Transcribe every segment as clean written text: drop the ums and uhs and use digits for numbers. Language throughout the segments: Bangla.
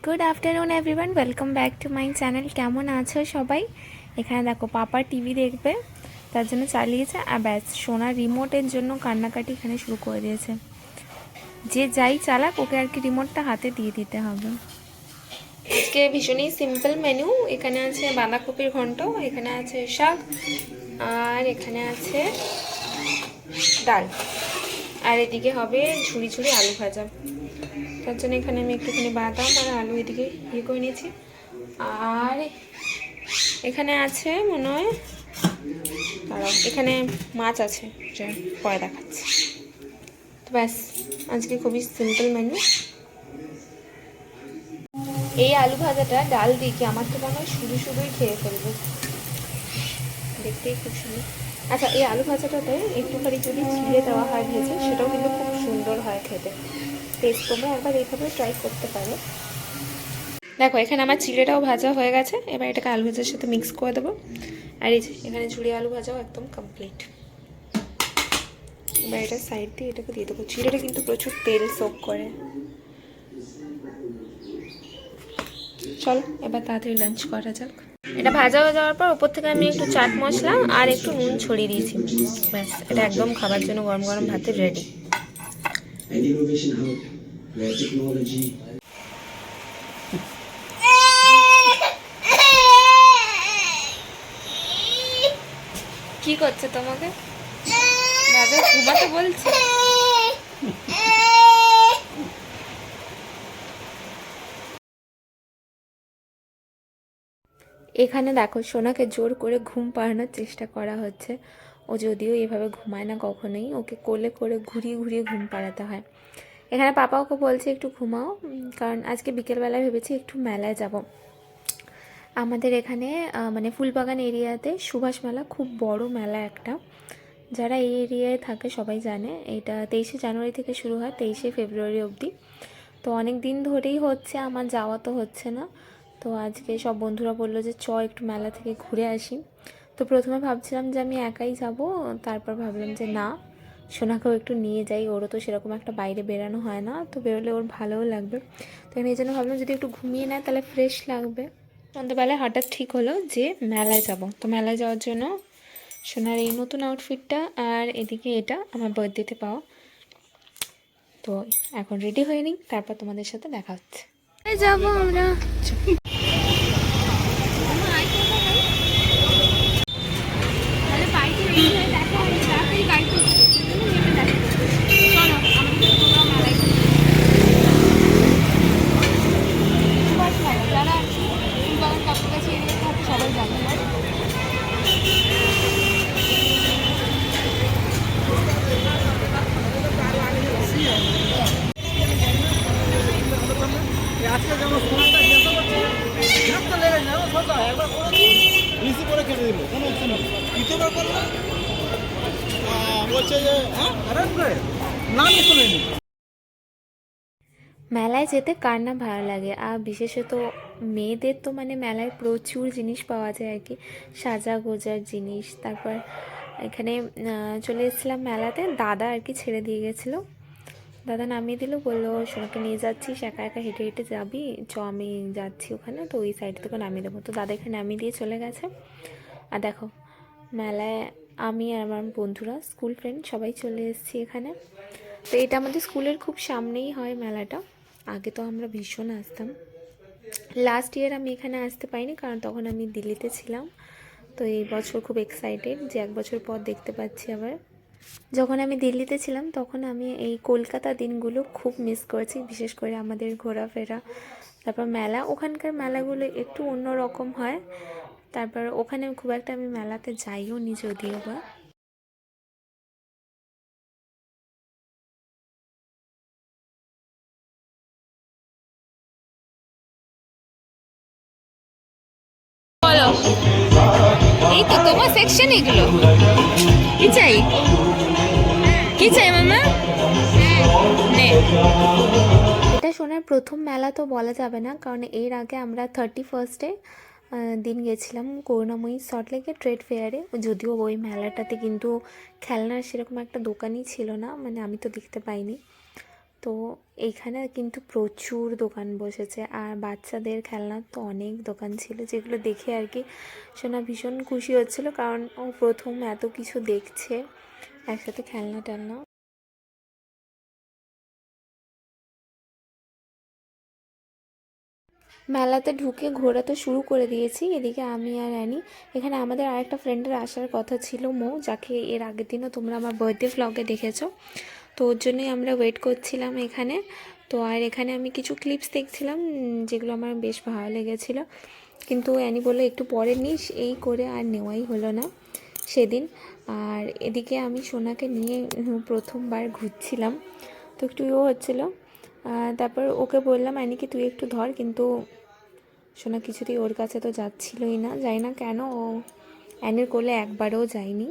Good afternoon everyone, welcome back to my channel. কেমন আছো সবাই? এখানে দেখো পাপা টিভি দেখবে, তার জন্য চালিয়েছে। আর ব্যাস, সোনার রিমোটের জন্য কান্নাকাটি এখানে শুরু করে দিয়েছে। যে যাই চালাক, ওকে আর কি রিমোটটা হাতে দিয়ে দিতে হবে। আজকে ভীষণই সিম্পল মেনু। এখানে আছে বাঁধাকপির ঘন্ট, এখানে আছে শাক, আর এখানে আছে ডাল, আর এদিকে হবে ঝুড়ি ঝুড়ি আলু ভাজা। তার জন্য এখানে আমি একটুখানি বাদাম আর আলু এদিকে ইয়ে করে নিয়েছি। আর এখানে আছে মনে হয়, দাঁড়াও, এখানে মাছ আছে, যে পরে দেখাচ্ছি। তো ব্যাস, আজকে খুবই সিম্পল মেনু। এই আলু ভাজাটা ডাল দিয়ে কি আমার তো মনে হয় শুধুই খেয়ে ফেলবো, দেখতেই খুব সুন্দর। আচ্ছা, এই আলু ভাজাটাতে একটুখানি যদি চিড়ে দেওয়া হয় ভেজে, সেটাও কিন্তু খুব সুন্দর হয় খেতে। টেস্ট তোমরা একবার এইভাবে ট্রাই করতে পারো। দেখো, এখানে আমার চিড়েটাও ভাজা হয়ে গেছে। এবার এটাকে আলু ভাজার সাথে মিক্স করে দেবো। আর এই যে এখানে ঝুড়ি আলু ভাজাও একদম কমপ্লিট। এবার এটা সাইড দিয়ে এটাকে দিয়ে দেবো। চিড়েটা কিন্তু প্রচুর তেল সোক করে। চলো এবার তাড়াতাড়ি লাঞ্চ করা যাক। এটা ভাজা হয়ে যাওয়ার পর ওপর থেকে আমি একটু চাট মশলা আর একটু নুন ছড়িয়ে দিয়েছি। ব্যাস, এটা একদম খাবার জন্য গরম গরম ভাতে রেডি। কি করছে তোমাকে? দাদা ঘুমাতে বলছে। এখানে দেখো, সোনাকে জোর করে ঘুম পাড়ানোর চেষ্টা করা হচ্ছে। ও যদিও এভাবে ঘুমায় না কখনোই, ওকে কোলে করে ঘুরিয়ে ঘুরিয়ে ঘুম পাড়াতে হয়। এখানে পাপা ওকে বলছে একটু ঘুমাও, কারণ আজকে বিকেলবেলায় ভেবেছি একটু মেলায় যাব। আমাদের এখানে মানে ফুলবাগান এরিয়াতে সুভাষ মেলা, খুব বড় মেলা একটা। যারা এই এরিয়ায় থাকে সবাই জানে, এটা 23শে জানুয়ারি থেকে শুরু হয় 23শে ফেব্রুয়ারি অবধি। তো অনেক দিন ধরেই হচ্ছে, আমার যাওয়া তো হচ্ছে না। তো আজকে সব বন্ধুরা বললো যে একটু মেলা থেকে ঘুরে আসি। তো প্রথমে ভাবছিলাম যে আমি একাই যাব, তারপর ভাবলাম যে না, সোনাকেও একটু নিয়ে যাই। ওরও তো সেরকম একটা বাইরে বেরানো হয় না, তো বেরোলে ওর ভালোও লাগবে। তো এই জন্য ভাবলাম যদি একটু ঘুমিয়ে নেয় তাহলে ফ্রেশ লাগবে। সন্ধ্যাবেলায় হঠাৎ ঠিক হলো যে মেলায় যাব। তো মেলায় যাওয়ার জন্য সোনার এই নতুন আউটফিটটা আর এদিকে এটা আমার বার্থডেতে পাওয়া। তো এখন রেডি হয়ে নিই, তারপর তোমাদের সাথে দেখা হচ্ছে। যাবো আমরা। সবাই জানে না। আজকে যেমন ফোনটা জিজ্ঞাসা করছে, বিরক্ত লেগে যাবে সব একবার করে রিসিভ করে কেটে দিল, কোনো অপশন নেই। দ্বিতীয়বার করলাম, বলছে যে হ্যাঁ না, আমি শুনিনি। মেলায় যেতে কার না ভালো লাগে, আর বিশেষত মেয়েদের তো মানে মেলায় প্রচুর জিনিস পাওয়া যায় আর কি, সাজা গোজার জিনিস। তারপর এখানে চলে এসেছিলাম মেলাতে, দাদা আর কি ছেড়ে দিয়ে গেছিলো। দাদা নামিয়ে দিল, বললো সোনাকে নিয়ে যাচ্ছিস, একা একা হেঁটে হেঁটে যাবি, আমি যাচ্ছি ওখানে, তো ওই সাইড থেকে নামিয়ে দেবো। তো দাদা এখানে নামিয়ে দিয়ে চলে গেছে। আর দেখো, মেলায় আমি আর আমার বন্ধুরা, স্কুল ফ্রেন্ড সবাই চলে এসেছি এখানে। তো এটা আমাদের স্কুলের খুব সামনেই হয় মেলাটা। আগে তো আমরা ভীষণ আসতাম। লাস্ট ইয়ার আমি এখানে আসতে পারিনি, কারণ তখন আমি দিল্লিতে ছিলাম। তো এই বছর খুব এক্সাইটেড যে 1 বছর পর দেখতে পাচ্ছি আবার। যখন আমি দিল্লিতে ছিলাম তখন আমি এই কলকাতা দিনগুলো খুব মিস করেছি, বিশেষ করে আমাদের ঘোরাফেরা। তারপর মেলা, ওখানকার মেলাগুলো একটু অন্যরকম হয়। তারপর ওখানে খুব একটা আমি মেলাতে যাইও নি যদিও বা। বলো, এই তো তোমার সেকশন এগুলো। কি চাই, কি চাই মামা? নে। এটা সোনার প্রথম মেলা তো বলা যাবে না, কারণ এর আগে আমরা 31 দিন গেছিলাম করুণাময়ী সল্টলেকের ট্রেড ফেয়ারে। যদিও ওই মেলাটাতে কিন্তু খেলনার সেরকম একটা দোকানই ছিল না, মানে আমি তো দেখতে পাইনি। তো এইখানে কিন্তু প্রচুর দোকান বসেছে, আর বাচ্চাদের খেলনার তো অনেক দোকান ছিল, যেগুলো দেখে আর কি সোনা ভীষণ খুশি হচ্ছিল, কারণ ও প্রথম এত কিছু দেখছে একসাথে খেলনা টেলনা। মেলাতে ঢুকে ঘোরা তো শুরু করে দিয়েছি, এদিকে আমি আর অ্যানি। এখানে আমাদের আরেকটা ফ্রেন্ডের আসার কথা ছিল, মৌ, যাকে এর আগের দিনও তোমরা আমার বার্থডে ভ্লগে দেখেছো। তো ওর জন্যই আমরা ওয়েট করছিলাম এখানে। তো আর এখানে আমি কিছু ক্লিপস দেখছিলাম যেগুলো আমার বেশ ভালো লেগেছিলো, কিন্তু অ্যানি বললো একটু পরে নিস, এই করে আর নেওয়াই হলো না সেদিন। আর এদিকে আমি সোনাকে নিয়ে প্রথমবার ঘুরছিলাম, তো একটু হচ্ছিলো। তারপর ওকে বললাম অ্যানিকে তুই একটু ধর, কিন্তু সোনা কিছুতেই ওর কাছে তো যাচ্ছিলই না, যাই না কেন ও অ্যানির কোলে একবারও যায়নি।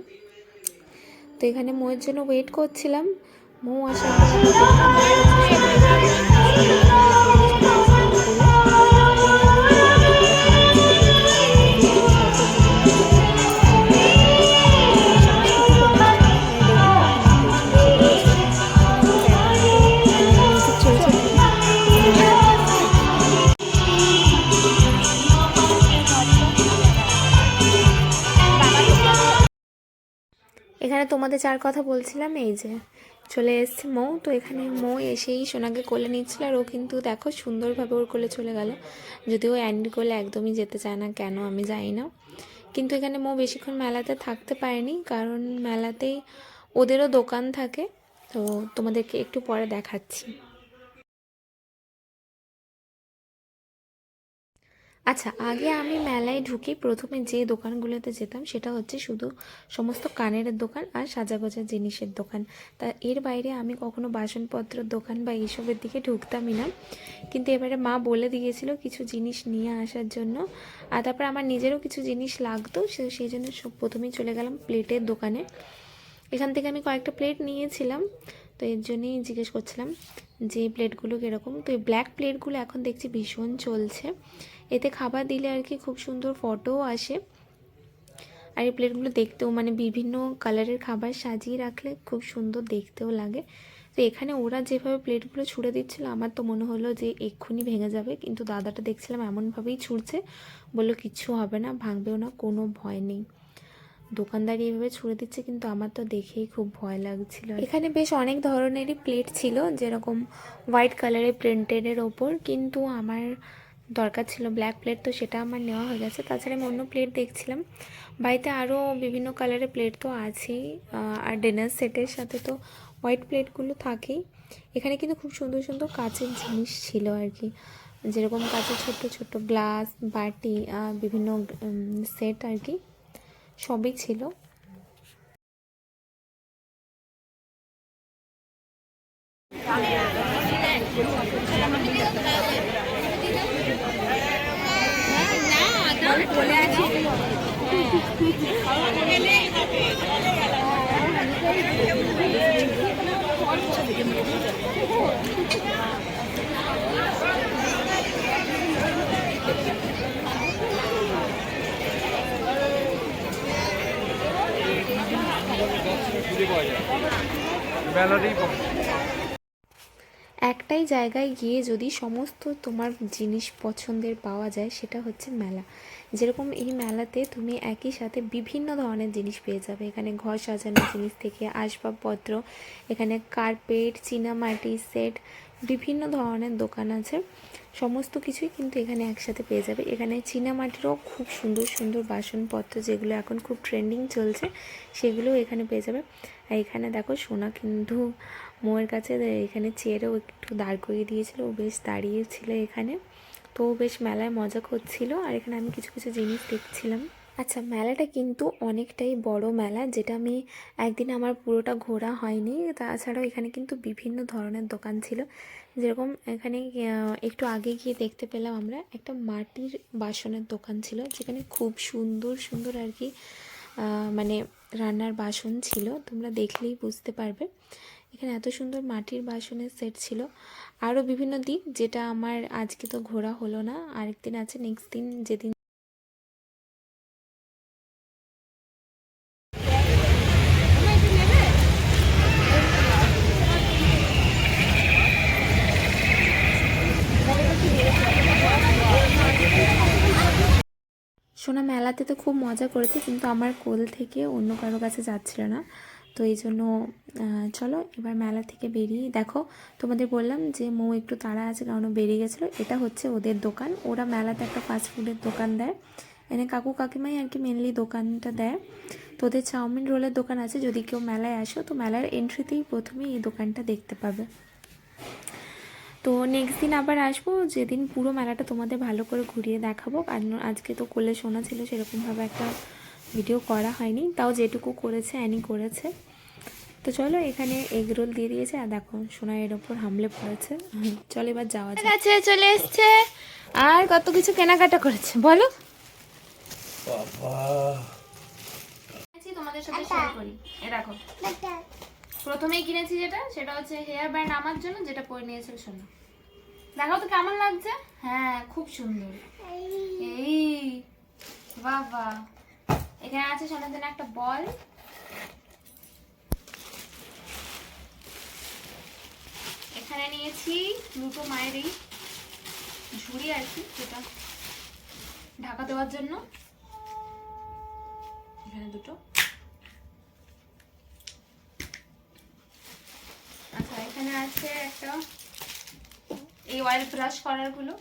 তো এখানে মৌয়ের জন্য ওয়েট করছিলাম, মৌ আসার পর আবার দেখলাম মৌ হচ্ছে সোনাকে ধরে সোনা নিয়ে চলে চলে আসলো ওর কোলে। এখানে আমি বিভিন্ন ব্যাপারটা নিয়েছি, বিভিন্ন ফটো বিভিন্ন সাংস্কৃতিক অনুষ্ঠানে মানে দেখি ওখানে প্রচুর চলেছে। এখানে আমার ব্যাকগ্রাউন্ডে মিউজিক চলছে, এখানে মেলাটা আসছে। এখানে তোমাদের যার কথা বলছিলাম এই যে চলে এসছে মৌ। তো এখানে মৌ এসেই সোনাকে কোলে নিচ্ছিল, আর ও কিন্তু দেখো সুন্দরভাবে ওর কোলে চলে গেল, যদিও অ্যান্ডির কোলে একদমই যেতে চায় না, কেন আমি জানি না। কিন্তু এখানে মৌ বেশিক্ষণ মেলাতে থাকতে পারেনি, কারণ মেলাতেই ওদেরও দোকান থাকে, তো তোমাদেরকে একটু পরে দেখাচ্ছি। আচ্ছা, আগে আমি মেলায় ঢুকি প্রথমে যে দোকানগুলোতে যেতাম সেটা হচ্ছে শুধু সমস্ত কানের দোকান আর সাজাগোজার জিনিসের দোকান। তা এর বাইরে আমি কখনো বাসনপত্রের দোকান বা এইসবের দিকে ঢুকতামই না, কিন্তু এবারে মা বলে দিয়েছিল কিছু জিনিস নিয়ে আসার জন্য, আর তারপর আমার নিজেরও কিছু জিনিস লাগতো, সেই জন্য প্রথমেই চলে গেলাম প্লেটের দোকানে। এখান থেকে আমি কয়েকটা প্লেট নিয়েছিলাম, তো এর জন্যই জিজ্ঞেস করছিলাম যে প্লেটগুলো কীরকম। তো এই ব্ল্যাক প্লেটগুলো এখন দেখছি ভীষণ চলছে, এতে খাবার দিলে আর কি খুব সুন্দর ফটোও আসে, আর এই প্লেটগুলো দেখতেও মানে বিভিন্ন কালারের খাবার সাজিয়ে রাখলে খুব সুন্দর দেখতেও লাগে। তো এখানে ওরা যেভাবে প্লেটগুলো ছুঁড়ে দিচ্ছিল আমার তো মনে হলো যে এক্ষুনি ভেঙে যাবে, কিন্তু দাদাটা দেখছিলাম এমনভাবেই ছুঁড়ছে, বললো কিচ্ছু হবে না, ভাঙবেও না, কোনো ভয় নেই। দোকানদারি এভাবে ছুঁড়ে দিচ্ছে, কিন্তু আমার তো দেখেই খুব ভয় লাগছিল। এখানে বেশ অনেক ধরনেরই প্লেট ছিল, যেরকম হোয়াইট কালারের প্রিন্টেডের ওপর, কিন্তু আমার দরকার ছিল ব্ল্যাক প্লেট, তো সেটা আমার নেওয়া হয়ে গেছে। তাছাড়া আমি অন্য প্লেট দেখছিলাম, বাড়িতে আরও বিভিন্ন কালারের প্লেট তো আছেই, আর ডিনার সেটের সাথে তো হোয়াইট প্লেটগুলো থাকেই। এখানে কিন্তু খুব সুন্দর সুন্দর কাচের জিনিস ছিল আর কি, যেরকম কাচের ছোট্ট ছোট্ট গ্লাস, বাটি, বিভিন্ন সেট আর কি, সবই ছিল। একটাই জায়গায় গিয়ে যদি সমস্ত তোমার জিনিস পছন্দের পাওয়া যায় সেটা হচ্ছে মেলা। যেরকম এই মেলাতে তুমি একই সাথে বিভিন্ন ধরনের জিনিস পেয়ে যাবে, এখানে ঘর সাজানোর জিনিস থেকে আসবাবপত্র, এখানে কার্পেট, চীনামাটি সেট, বিভিন্ন ধরনের দোকান আছে, সমস্ত কিছুই কিন্তু এখানে একসাথে পেয়ে যাবে। এখানে চীনামাটিরও খুব সুন্দর সুন্দর বাসনপত্র, যেগুলো এখন খুব ট্রেন্ডিং চলছে, সেগুলোও এখানে পেয়ে যাবে। আর এখানে দেখো সোনা কিন্তু মোয়ের কাছে এখানে চেয়ারেও একটু দাঁড় করিয়ে দিয়েছিল, ও বেশ দাঁড়িয়েছিল এখানে, তো বেশ মেলায় মজা করছিল, আর এখানে আমি কিছু কিছু জিনিস দেখছিলাম। আচ্ছা, মেলাটা কিন্তু অনেকটাই বড় মেলা, যেটা আমি একদিন আমার পুরোটা ঘোরা হয়নি। তাছাড়াও এখানে কিন্তু বিভিন্ন ধরনের দোকান ছিল, যেরকম এখানে একটু আগে গিয়ে দেখতে পেলাম আমরা একটা মাটির বাসনের দোকান ছিল, যেখানে খুব সুন্দর সুন্দর আর কি মানে রান্নার বাসন ছিল, তোমরা দেখলেই বুঝতে পারবে। এখানে এত সুন্দর মাটির বাসনের সেট ছিল, আরও বিভিন্ন দিক, যেটা আমার আজকে তো ঘোরা হলো না, আরেকদিন আছে, নেক্সট দিন যেদিন সোনা মেলাতে তো খুব মজা করেছে, কিন্তু আমার কোল থেকে অন্য কারো কাছে যাচ্ছিল না। তো এই জন্য চলো এবার মেলা থেকে বেরিয়ে দেখো, তোমাদের বললাম যে মৌ একটু তাড়া আছে কারণ ও বেরিয়ে গেছিলো। এটা হচ্ছে ওদের দোকান, ওরা মেলাতে একটা ফাস্টফুডের দোকান দেয়, এনে কাকু কাকিমাই আর কি মেনলি দোকানটা দেয়। তো ওদের চাউমিন রোলের দোকান আছে, যদি কেউ মেলায় আসো তো মেলার এন্ট্রিতেই প্রথমেই এই দোকানটা দেখতে পাবে। তো নেক্সট দিন আবার আসবো, যেদিন পুরো মেলাটা তোমাদের ভালো করে ঘুরিয়ে দেখাবো। কারণ আজকে তো কোলে শোনা ছিল, সেরকমভাবে একটা ভিডিও করা হয়নি, তাও যেটুকু করেছে অ্যানি করেছে। তো চলো, এখানে এগ রোল দিয়ে দিয়েছে আর দেখো সোনা এর ওপর হামলে পড়েছে। চলো এবার যাওয়া যাক। আচ্ছা চলে এসছে আর কত কিছু কেনাকাটা করেছে বলো। তোমাদের সাথে শেয়ার করি। এ দেখো প্রথমেই কিনেছি যেটা, সেটা হচ্ছে হেয়ার ব্যান্ড আমার জন্য, যেটা পরে নিয়েছিল সোনা। দেখাও তো কেমন লাগছে। হ্যাঁ খুব সুন্দর। এই বাবা, এখানে আছে সোনার জন্য একটা বল। এখানে নিয়েছি দুটো মায়েরই ঝুড়ি আর কি, যেটা ঢাকা দেওয়ার জন্য। এখানে দুটো। আচ্ছা এখানে আছে একটা এই অয়েল ব্রাশ করার গুলো,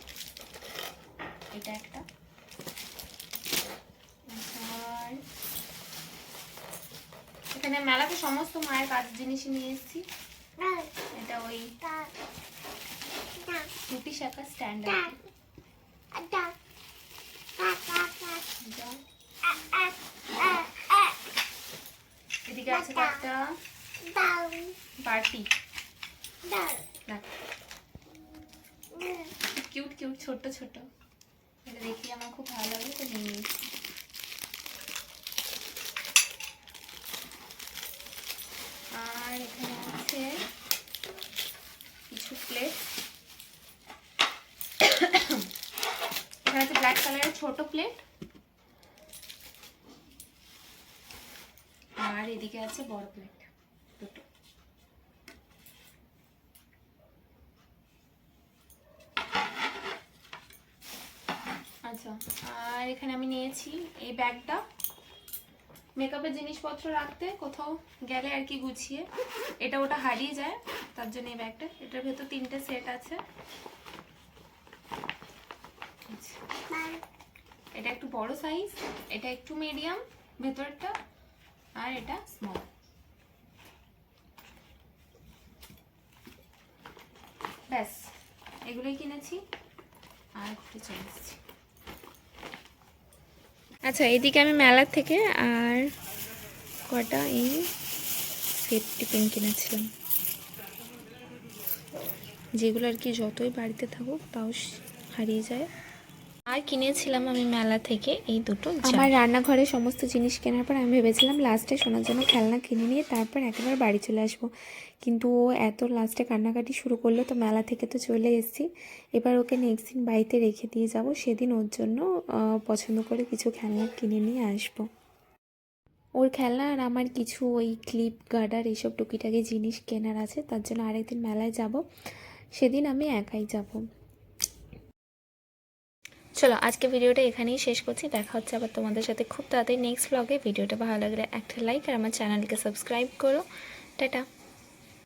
এটা একটা। আর এখানে মেলাতে সমস্ত মায়ের কাজের জিনিসই নিয়ে এসেছি। এটা ওই রুটি শাকা স্ট্যান্ড। এদিকে আছে একটা বাটি, কিউট কিউট ছোট ছোট। এটা দেখি আমার খুব ভালো লাগে, তো নিয়ে নিয়েছি। আর এখানে আছে কিছু প্লেট। এখানে আছে ব্ল্যাক কালারের ছোট প্লেট, আর এদিকে আছে বড় প্লেট দুটো। আচ্ছা আর এখানে আমি নিয়েছি এই ব্যাগটা, মেকআপের জিনিসপত্র রাখতে কোথাও গেলে আর কি গুছিয়ে। এটা ওটা হারিয়ে যায়, তার জন্য এই ব্যাগটা। এটার ভেতর 3টে সেট আছে। এটা একটু বড় সাইজ, এটা একটু মিডিয়াম ভেতরটা, আর এটা স্মল। ব্যাস এগুলোই কিনেছি আর ঘুরে চলে এসেছি। আচ্ছা এদিকে আমি মেলা থেকে আর কটা এই সেফটি পেন কিনেছিলাম, যেগুলো আর কি যতই বাড়িতে থাকুক তাও হারিয়ে যায়। আর কিনেছিলাম আমি মেলা থেকে এই দুটো। আমার রান্নাঘরে সমস্ত জিনিস কেনার পর আমি ভেবেছিলাম লাস্টে শোনার জন্য খেলনা কিনে নিয়ে তারপর একেবারে বাড়ি চলে আসবো, কিন্তু ও এত লাস্টে কান্নাকাটি শুরু করলো। তো মেলা থেকে তো চলে এসেছি, এবার ওকে নেক্সট দিন বাড়িতে রেখে দিয়ে যাব। সেদিন ওর জন্য পছন্দ করে কিছু খেলনা কিনে নিয়ে আসবো। ওর খেলনা আর আমার কিছু ওই ক্লিপ গার্ডার এইসব টুকিটাকি জিনিস কেনার আছে, তার জন্য আরেকদিন মেলায় যাব, সেদিন আমি একাই যাব। চলো আজকে ভিডিওটা এখানেই শেষ করছি, দেখা হচ্ছে আবার তোমাদের সাথে খুব তাড়াতাড়ি নেক্সট ব্লগে। ভিডিওটা ভালো লাগলে একটা লাইক আর আমার চ্যানেলকে সাবস্ক্রাইব করো। টাটা।